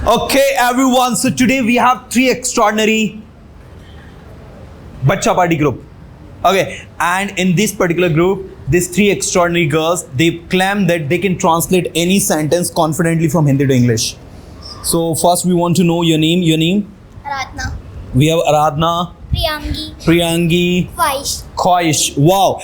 Okay, everyone. So today we have three extraordinary Bacha Party group. Okay, and in this particular group, these three extraordinary girls, they claim that they can translate any sentence confidently from Hindi to English. So first, we want to know your name. Your name? Aradhna, We have Aradhna, Priyangi, Vaish. Khwahish. Wow,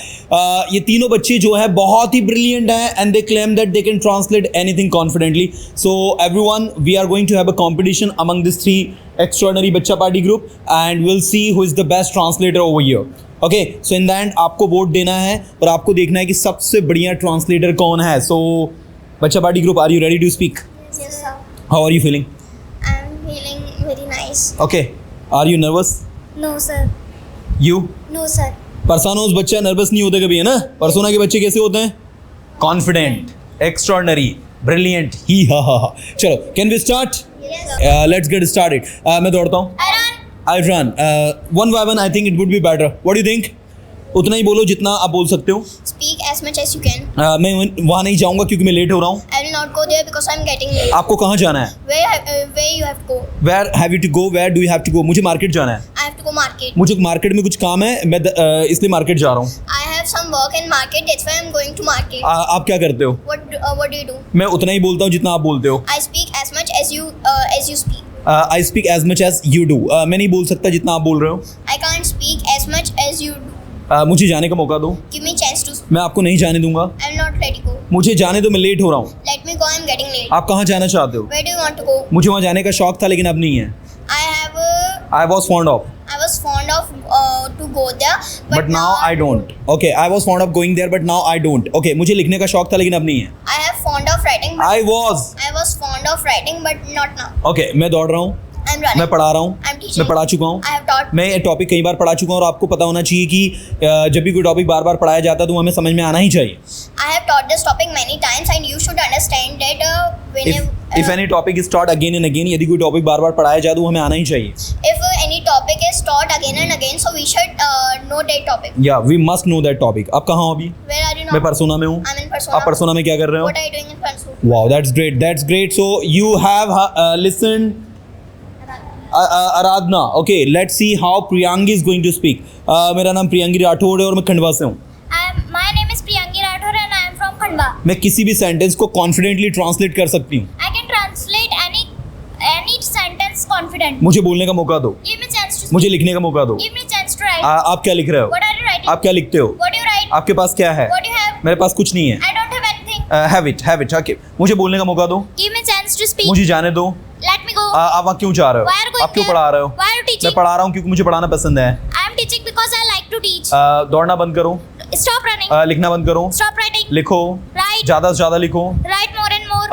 ये तीनों बच्चे जो है बहुत ही brilliant हैं and they claim that they can translate anything confidently. So everyone, we are going to have a competition among this three extraordinary बच्चा party group and will see who is the best translator over here. Okay, so in the end आपको vote देना है और आपको देखना है कि सबसे बढ़िया ट्रांसलेटर कौन है. सो बच्चा party group, are you ready to speak? Yes, sir. How are you feeling? I'm feeling very nice. Okay, are you nervous? No, sir. You? No, sir. परसोनोज बच्चा नर्वस नहीं होते कभी, है ना? परसोना के बच्चे कैसे होते हैं? कॉन्फिडेंट, एक्स्ट्राऑर्डिनरी, ब्रिलियंट, ही हा हा हा. चलो, can we start? Yes, sir. Let's get started. मैं दौड़ता हूँ. I run. I run. One by one I think it would be better. What do you think? उतना ही बोलो जितना आप बोल सकते हो. Speak as much as you can. मैं वहाँ नहीं जाऊँगा क्योंकि मैं लेट हो रहा हूँ. I will not go there because I'm getting late. आपको कहाँ जाना है? Where you have to go? Where have you to go? Where do you have to go? मुझे मार्केट जाना है. I have to go market. मुझे market में कुछ काम है, मैं इसलिए मार्केट जा रहा हूँ. I have some work in market. That's why I'm going to market. आप क्या करते हो? What do you do? मैं उतना ही बोलता हूँ जितना आप बोलते हो. I speak as much as you speak. I speak as much as you do. मैं नहीं बोल सकता जितना आप बोल रहे हो. I can't speak as much as you do. मुझे जाने का मौका दो. Give me chance to speak. मैं आपको नहीं जाने दूंगा. I will not let you go. मुझे जाने दो, मैं लेट हो रहा हूँ. Let me go. I'm getting late. आप कहाँ जाना चाहते हो? Where do you want to go? मुझे वहाँ जाने का शौक था लेकिन अब नहीं है. I was fond of, to go there, but now I don't. Okay, I was fond of going there, but now I don't. Okay, मुझे लिखने का शौक था लेकिन अब नहीं है. I have fond of writing. But I was. fond of writing, but not now. Okay, मैं दौड़ रहा हूँ. I'm running. मैं पढ़ा रहा हूँ. I'm teaching. मैं पढ़ा चुका हूँ. I have taught. मैं ये टॉपिक कई बार पढ़ा चुका हूँ और आपको पता होना चाहिए कि जब भी कोई टॉपिक बार बार पढ़ाया जाता है तो हमें समझ में आना ही चाहिए. I have taught this topic many times, and you should understand that If any topic is taught again and again, यदि कोई टॉपिक बार बार पढ़ाया जाए तो वो हमें आना ही चाहिए. if any topic is taught again and again, so we should know that topic. Yeah, we must know that topic. आप कहाँ हो अभी? Where are you now? मैं परसोना में हूँ. I'm in Persona. आप परसोना में क्या कर रहे हो? What are you doing in Persona? Wow, that's great. That's great. So you have listened. Aradhna. Okay, let's see how Priyangi is going to speak. मेरा नाम प्रियंगी राठौड़ है और मैं खंडवा से हूँ. My name is Priyangi Rathore and I am from Khandwa. मैं किसी भी सेंटेंस को कॉन्फिडेंटली ट्रांसलेट कर सकती हूँ. I can translate any sentence confidently. मुझे बोलने का मौका दो. Give me chance to speak. मुझे लिखने का मौका दो. Give me chance to write. आप क्या लिख रहे हो? What are you writing? आप क्या लिखते हो? What do you write? आपके पास क्या है? What do you have? मेरे पास कुछ नहीं है. I don't have anything. Have it. Okay. मुझे बोलने का मौका दो. Give me chance to speak. मुझे जाने दो. Let me go. आप वहाँ क्यों जा रहे Why are you हो? going आप क्यों there? पढ़ा रहे हो? Why are you teaching? मैं पढ़ा रहा हूँ क्योंकि मुझे पढ़ाना पसंद है. I am teaching because I like to teach. दौड़ना बंद करो. Stop running. लिखना बंद करो. Stop writing. लिखो. Write. ज़्यादा से ज़्यादा लिखो. Write more and more.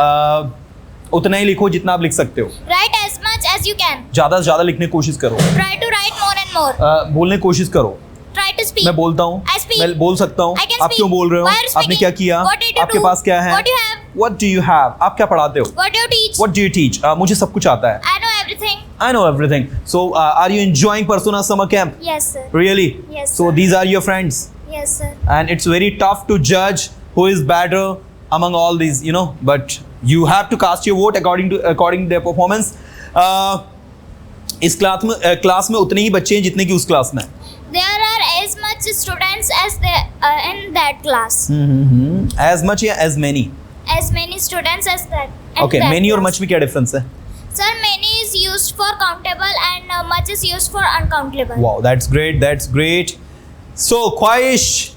उतना ही लिखो जितना आप लिख सकते हो. Write as much as you can. ज़्यादा से ज़्यादा लिखने की कोशिश करो. Try to write more and more. बोलने की कोशिश करो. Try to speak. मैं बोलता हूँ. I speak. मैं बोल सकता हूँ. I can आप speak. क्यों बोल रहे हो? Why are you आपने speaking? क्या किया? What did you आपके do? पास क्या है? What do you have? What do you have? आप क्या पढ़ाते हो? What do you teach? What do you teach? मुझे सब कुछ आता है. I know everything. I know everything. So, are you enjoying Persona Summer Camp? Yes, sir. Really? Yes, So, sir. these are your friends. Yes, sir. And it's very tough to judge who is better among all these, but you have to cast your vote according to their performance. इस class में उतने ही बच्चे हैं जितने की उस class में. There are as much students as there in that class. As much या as many? As many students as that. in Okay, that many और class. much में क्या difference है? Sir, many is used for countable and much is used for uncountable. Wow, that's great. That's great. So, Khwahish,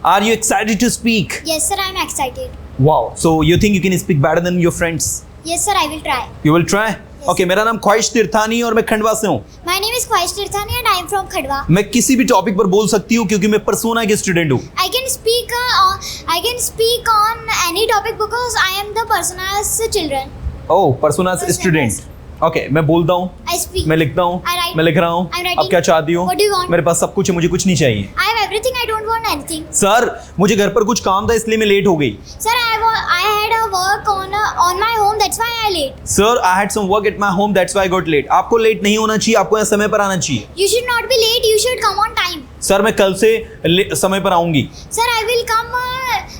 are you excited to speak? Yes, sir, I am excited. Wow. So, you think you can speak better than your friends? Yes, sir, I will try. You will try? Okay, मेरा नाम ख्वाहिश तीर्थानी और मैं खंडवा से हूँ. My name is Khwahish Tirthani and I am from Khandwa. मैं किसी भी टॉपिक पर बोल सकती हूँ क्योंकि मैं परसोना के स्टूडेंट हूँ. I can speak on any topic because I am the persona's children. Oh, persona student. Okay, मैं बोलता हूँ. I speak. मैं लिखता हूँ. I write. मैं लिख रहा हूँ. I'm writing. अब क्या चाहती हो? What do you want? मेरे पास सब कुछ है, मुझे कुछ नहीं चाहिए. I have everything. I don't want anything. Sir, मुझे घर पर कुछ काम था इसलिए मैं लेट हो गई. Sir, I had a work on my home. That's why I late. Sir, I had some work at my home. That's why I got late. आपको लेट नहीं होना चाहिए. आपको यहाँ समय पर आना चाहिए. You should not be late. You should come on time. Sir, मैं कल से समय पर आऊंगी. Sir, I will come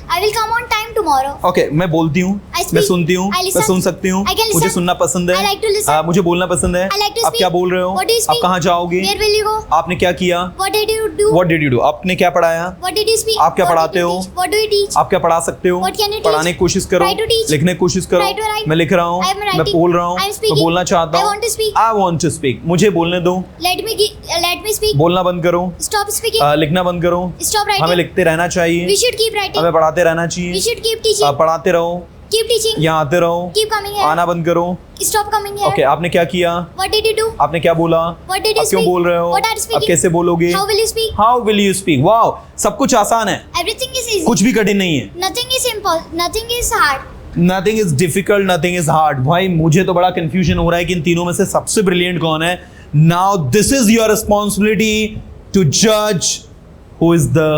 I will come on time tomorrow. Okay मैं बोलती हूँ, I speak. मैं सुनती हूँ, I मैं listen. सुन सकती हूँ, I can मुझे listen. सुनना पसंद है, I like to listen. मुझे बोलना पसंद है। I like to आप speak. क्या बोल रहे हो? What do you आप speak? कहाँ जाओगे? Where will you go? आपने क्या किया? What did you do? What did you do? आपने क्या पढ़ाया? What did you speak? आप क्या What did पढ़ाते you हो? teach? What do you teach? आप क्या पढ़ा सकते हो? What can you teach? पढ़ाने की कोशिश करो, Try to teach. लिखने की कोशिश करो। Try to write. मैं लिख रहा हूँ, I am मैं writing. बोल रहा हूँ, I am मैं speaking. बोलना चाहता I हूँ। want to speak. I want to speak. मुझे बोलने दो, Let me speak. बोलना बंद करो, Stop speaking. लिखना बंद करो। Stop हमें writing. लिखते रहना चाहिए, We should keep writing. हमें पढ़ाते रहना We चाहिए। should keep teaching. पढ़ाते रहो, Keep teaching. यहाँ आते रहो, Keep coming here. आना बंद करो। Stop coming here. ओके आपने क्या किया? What did you do? आपने क्या बोला? What did you आप क्यों speak? बोल रहे हो? What are you आप speaking? कैसे बोलोगे? How will you speak? How will you speak? Wow, सब कुछ आसान है, Everything is easy. कुछ भी कठिन नहीं है। Nothing is simple. Nothing is hard. Nothing is difficult, nothing is hard. भाई मुझे तो बड़ा कंफ्यूजन हो रहा है कि इन तीनों में से सबसे ब्रिलियंट कौन है। Now this is your responsibility to जज who is the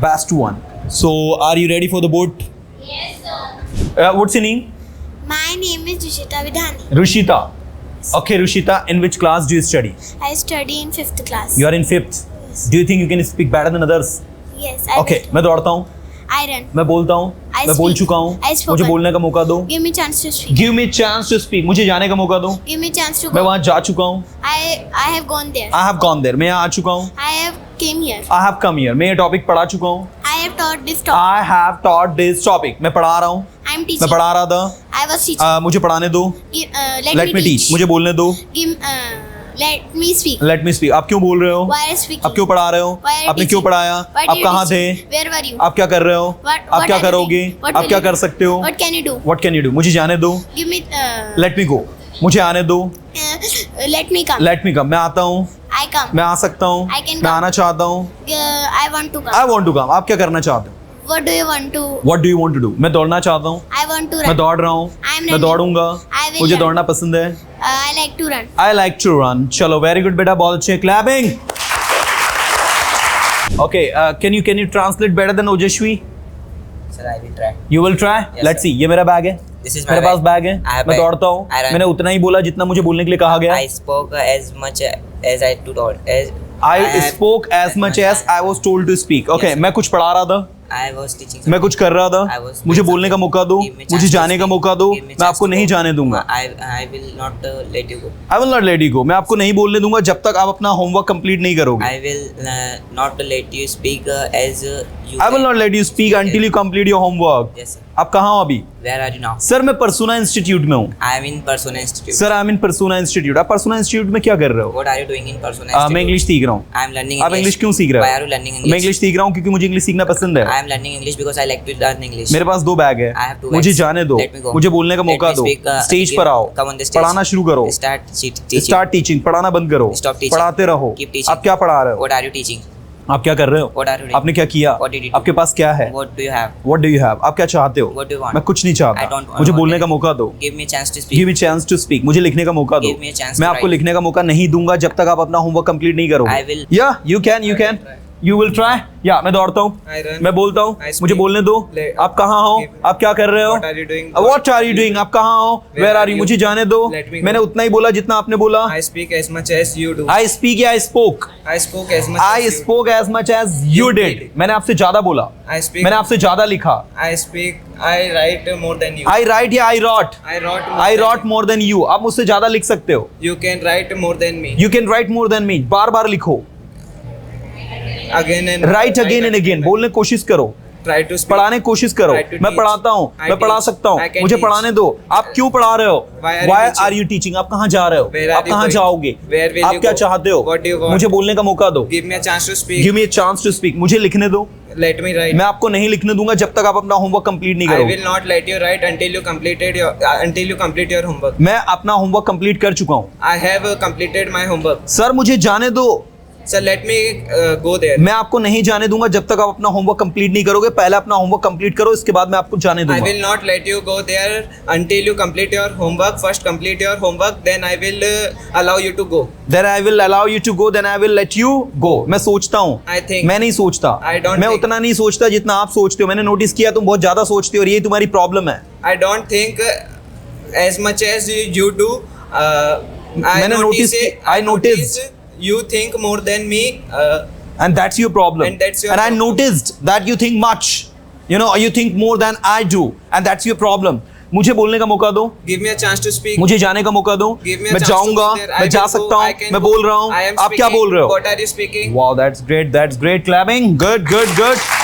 best one. So are you ready for the vote? Yes, sir. What's your name? My name is Rushita Vidhani. Rushita. Okay, Rushita, in which class do you study? I study in 5th class. You are in 5th. Do you think you can speak better than others? Yes, I Okay, will. मैं दौड़ता हूँ, I run. मैं बोलता हूँ, I मैं बोल speak. चुका हूँ, I spoken. मुझे बोलने का मौका दो। Give me chance to speak. Give me chance to speak. मुझे जाने का मौका दो। Give me chance to मैं go. वहाँ जा चुका हूँ। I have gone there. I have gone there. मैं यहाँ आ चुका हूँ। I have came here. I have come here. मैं ये टॉपिक पढ़ा चुका हूँ। I have taught this topic. I have taught this topic. मैं पढ़ा रहा हूँ, I am मैं teaching. पढ़ा रहा था। I was teaching. मुझे पढ़ाने दो। Let me teach. मुझे बोलने दो। Let me speak. Let me speak. आप क्यों बोल रहे हो? Why are you speaking? आप क्यों पढ़ा रहे हो? Why are you आपने क्यों teaching? पढ़ाया? Why आप did you कहाँ थे? teach? Where were you? आप क्या कर रहे हो? What आप क्या are you करोगे? doing? What आप will क्या you कर do? सकते हो? What can you do? What can you do? मुझे जाने दो। Give me. Let me go. मुझे आने दो। Let me come. Let me come. मैं आता हूँ, I come. मैं आ सकता हूँ, I can मैं come. आना चाहता हूँ। I want to come. I want to come. आप क्या करना चाहते हो? What do you want to? What do you want to do? मैं दौड़ना चाहता हूँ, I want to मैं run. दौड़ रहा हूँ, I'm मैं running. दौड़ूंगा, I will मुझे run. दौड़ना पसंद है। I like to run. I like to run. चलो, very good बेटा, बहुत अच्छे। Clapping. Okay, can you translate better than Ojashwi? Sir, I will try. You will try? Yes, Let's sir. see. ये मेरा बैग है। This is my मेरे पास bag. Bag है। I have मैं bag. दौड़ता हूँ। I run. मैंने उतना ही बोला जितना मुझे बोलने के लिए कहा गया। I spoke as much as I to told. I spoke as much as I was told to speak. Okay, Yes. मैं कुछ पढ़ा रहा था, I was teaching. मैं कुछ कर रहा था, I was मुझे doing बोलने का something. मौका दो, Give me chance मुझे to जाने का speak. मौका दो, Give me मैं chance आपको to नहीं go. जाने दूंगा। I will not let you go. I will not let you go. मैं आपको नहीं बोलने दूंगा जब तक आप अपना होमवर्क कंप्लीट नहीं करोगे। I will not let you speak as you. I will not let you speak until you complete your homework. Yes, sir. आप कहाँ हो अभी? Where are you now? Sir मैं परसुना इंस्टीट्यूट में हूँ। I am in Persona Institute. Sir I am in Persona institute. आप Persona institute में क्या कर रहे हो? What are you doing in Persona Institute? मैं इंग्लिश सीख रहा हूँ। I am learning आप इंग्लिश क्यों सीख रहे हो? Why are you learning English? मैं इंग्लिश सीख रहा हूँ क्योंकि मुझे इंग्लिश सीखना पसंद है। I am learning English because I like to learn English. मेरे पास 2 बैग है, I have 2 मुझे bags. जाने दो, Let me go. मुझे बोलने का Let मौका me दो, speak, स्टेज पर आओ, come on the stage. पढ़ाना शुरू करो, Start teaching. स्टार्ट टीचिंग, पढ़ाना बंद करो, Stop teaching. पढ़ाते रहो। Keep teaching. आप क्या पढ़ा रहे हो? What are you teaching? आप क्या कर रहे हो? What are you doing? आपने क्या किया? What did you do? आपके पास क्या है? What do you have? What do you have? आप क्या चाहते हो? What do you want? मैं कुछ नहीं I चाहता, don't मुझे want बोलने anything. का मौका दो। Give me a chance to speak. Give me chance to speak. मुझे लिखने का मौका दो। Give me a chance मैं to आपको write. लिखने का मौका नहीं दूंगा जब तक आप अपना होमवर्क कंप्लीट नहीं करोगे। I will. Yeah, you can. You will try. या मैं दौड़ता हूँ, I run. मैं बोलता हूँ, I speak. मुझे बोलने दो। ले- आप कहाँ हो? Give- आप क्या कर रहे हो? What are you doing? What are you doing? आप कहाँ हो? Where are you? मुझे जाने दो। Let me go. मैंने उतना ही बोला जितना आपने बोला। I speak as much as you do. I speak या I spoke? I spoke as much I as you spoke as much as you did. मैंने आपसे ज्यादा बोला। I speak. मैंने आपसे ज्यादा लिखा। I speak. I write more than you. I write या I wrote? I wrote more I than wrote more than you. आप मुझसे ज्यादा लिख सकते हो। you. You can write more than me. You can write more than me. बार बार लिखो। Again and Write again and again. बोलने की कोशिश करो। Try to speak. पढ़ाने की कोशिश करो। Try to मैं teach. पढ़ाता हूँ, I मैं पढ़ा teach. सकता हूँ, I can मुझे teach. पढ़ाने दो। आप क्यों पढ़ा रहे हो? Why are you Why teaching? are you teaching? आप कहाँ जा रहे हो? Where are आप you कहाँ going? जाओगे? Where will आप you क्या go? चाहते हो? What do you want? मुझे बोलने का मौका दो। Give me a chance to speak. Give me a chance to speak. मुझे लिखने दो। Let me write. मैं आपको नहीं लिखने दूंगा जब तक आप अपना होमवर्क कंप्लीट नहीं I करोगे। will not let you write until you complete your homework. मैं अपना होमवर्क कंप्लीट कर चुका हूँ। I have completed my homework. Sir मुझे जाने दो। So let me go there. मैं आपको नहीं जाने दूंगा जब तक आप अपना होमवर्क कंप्लीट नहीं करोगे। पहले अपना होमवर्क कंप्लीट करो, इसके बाद मैं आपको जाने I दूंगा। will not let you go there until you complete your homework. First complete your homework, then I will allow you to go. Then I will allow you to go. Then I will let you go. मैं सोचता हूँ। I think. मैं नहीं सोचता। I don't मैं think. उतना नहीं सोचता जितना आप सोचते हो। मैंने नोटिस किया तुम बहुत ज्यादा सोचते हो और ये तुम्हारी प्रॉब्लम है। I don't think as much as you do. मैंने I noticed. You think more than me. And that's your problem. And that's your And I problem. noticed that you think much. You know, you think more than I do, and that's your problem. मुझे बोलने का मौका दो, Give me a chance to speak. मुझे जाने का मौका दो, Give me a मैं chance to जाऊंगा, be there. I मैं जा will go, सकता I हूँ, can मैं go. बोल रहा हूँ, I am आप क्या speaking. बोल रहे हो? What are you speaking? Wow, that's great, that's great clapping. Good, good, good.